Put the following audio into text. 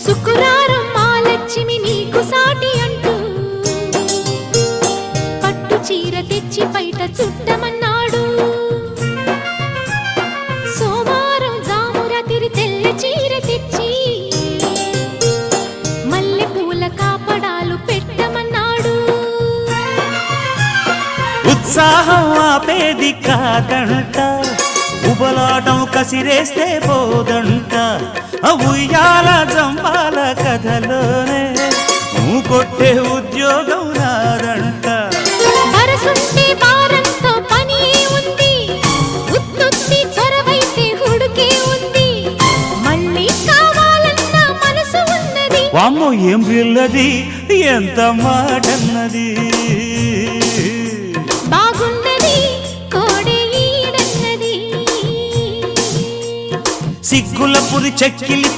శుక్రారం మా లక్ష్మి నీకు సాటి అంటూ పట్టు చీర తెచ్చి బయట చుట్టమన్నాడు. సోమవారం జామురాతిరి తెల్ల చీర తెచ్చి మల్లె పూల కాపడాలు పెట్టమన్నాడు. ఉత్సాహం ఆపేది కాదంట, ఉబలాటం కసిరేస్తే పోదంట. ఉయ్యాల జంపాల కథలోనే నువ్వు కొట్టే ఉద్యోగం నాదంట. వరసుంటే వారంతో పని ఉంది, ఉత్తుత్తి చొరవైతే హుడుకే ఉంది. మళ్ళీ కావాలన్న మనసు ఉన్నది. వామ్మో ఏం పిల్లది, ఎంత మాటన్నది. బాగున్నది కోడే ఈడన్నది. సిగ్గుల పురి చెక్కిలి